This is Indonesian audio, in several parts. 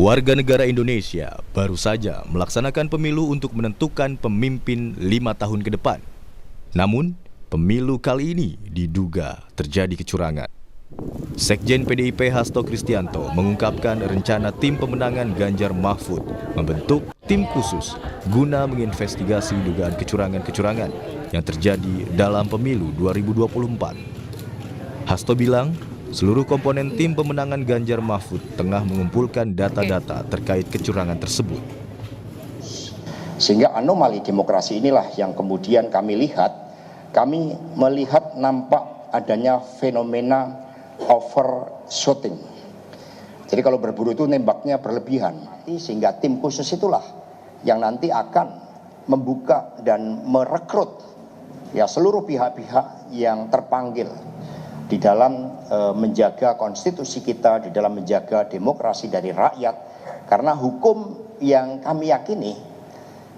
Warga negara Indonesia baru saja melaksanakan pemilu untuk menentukan pemimpin 5 tahun ke depan. Namun, pemilu kali ini diduga terjadi kecurangan. Sekjen PDIP Hasto Kristianto mengungkapkan rencana tim pemenangan Ganjar Mahfud membentuk tim khusus guna menginvestigasi dugaan kecurangan-kecurangan yang terjadi dalam pemilu 2024. Hasto bilang, seluruh komponen tim pemenangan Ganjar Mahfud tengah mengumpulkan data-data terkait kecurangan tersebut. Sehingga anomali demokrasi inilah yang kemudian kami melihat nampak adanya fenomena overshooting. Jadi kalau berburu itu nembaknya berlebihan, sehingga tim khusus itulah yang nanti akan membuka dan merekrut seluruh pihak-pihak yang terpanggil di dalam menjaga konstitusi kita, di dalam menjaga demokrasi dari rakyat. Karena hukum yang kami yakini,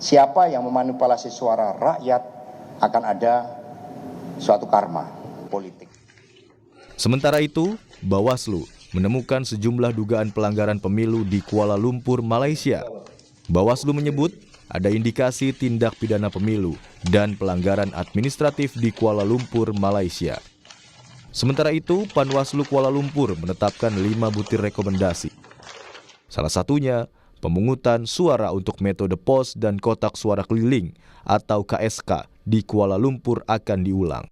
siapa yang memanipulasi suara rakyat akan ada suatu karma politik. Sementara itu, Bawaslu menemukan sejumlah dugaan pelanggaran pemilu di Kuala Lumpur, Malaysia. Bawaslu menyebut ada indikasi tindak pidana pemilu dan pelanggaran administratif di Kuala Lumpur, Malaysia. Sementara itu, Panwaslu Kuala Lumpur menetapkan 5 butir rekomendasi. Salah satunya, pemungutan suara untuk metode pos dan kotak suara keliling atau KSK di Kuala Lumpur akan diulang.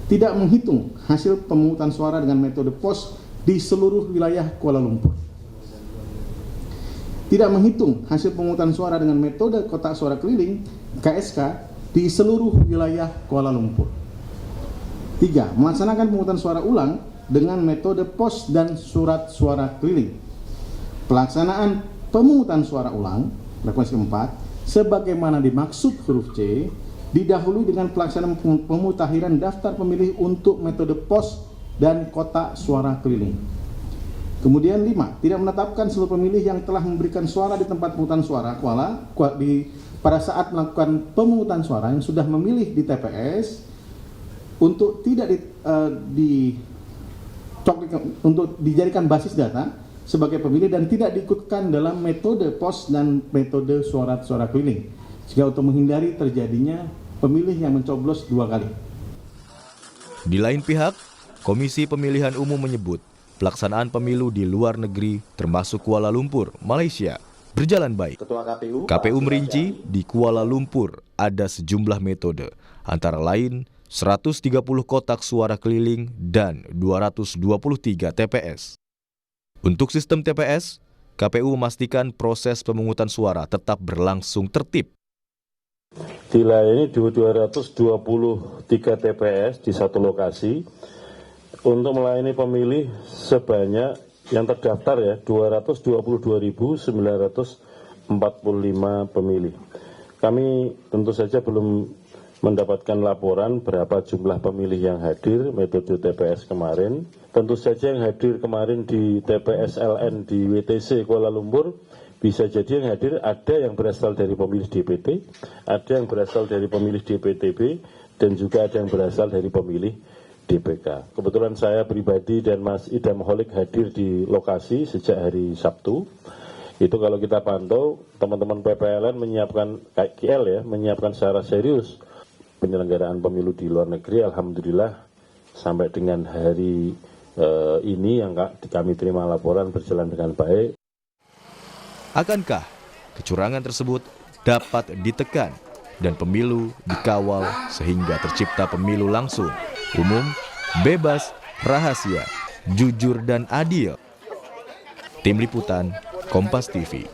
Tidak menghitung hasil pemungutan suara dengan metode pos di seluruh wilayah Kuala Lumpur. Tidak menghitung hasil pemungutan suara dengan metode kotak suara keliling KSK di seluruh wilayah Kuala Lumpur. 3. Melaksanakan pemungutan suara ulang dengan metode pos dan surat suara keliling. Pelaksanaan pemungutan suara ulang, frekuensi 4, sebagaimana dimaksud huruf C, didahului dengan pelaksanaan pemutakhiran daftar pemilih untuk metode pos dan kotak suara keliling. Kemudian 5. Tidak menetapkan seluruh pemilih yang telah memberikan suara di tempat pemungutan suara pada saat melakukan pemungutan suara yang sudah memilih di TPS untuk tidak untuk dijadikan basis data sebagai pemilih dan tidak diikutkan dalam metode pos dan metode suara keliling, sehingga untuk menghindari terjadinya pemilih yang mencoblos 2 kali. Di lain pihak, Komisi Pemilihan Umum menyebut pelaksanaan pemilu di luar negeri termasuk Kuala Lumpur, Malaysia, berjalan baik. KPU merinci di Kuala Lumpur ada sejumlah metode, antara lain 130 kotak suara keliling dan 223 TPS. Untuk sistem TPS, KPU memastikan proses pemungutan suara tetap berlangsung tertib. Dilayani 223 TPS di satu lokasi untuk melayani pemilih sebanyak yang terdaftar 222.945 pemilih. Kami tentu saja belum mendapatkan laporan berapa jumlah pemilih yang hadir metode TPS kemarin. Tentu saja yang hadir kemarin di TPS LN di WTC Kuala Lumpur bisa jadi yang hadir ada yang berasal dari pemilih DPT, ada yang berasal dari pemilih DPTB, dan juga ada yang berasal dari pemilih DPK. Kebetulan saya pribadi dan Mas Idam Holik hadir di lokasi sejak hari Sabtu. Itu kalau kita pantau, teman-teman PPLN menyiapkan KL menyiapkan secara serius penyelenggaraan pemilu di luar negeri. Alhamdulillah sampai dengan hari ini yang kami terima laporan berjalan dengan baik. Akankah kecurangan tersebut dapat ditekan dan pemilu dikawal sehingga tercipta pemilu langsung, umum, bebas, rahasia, jujur dan adil? Tim Liputan, Kompas TV.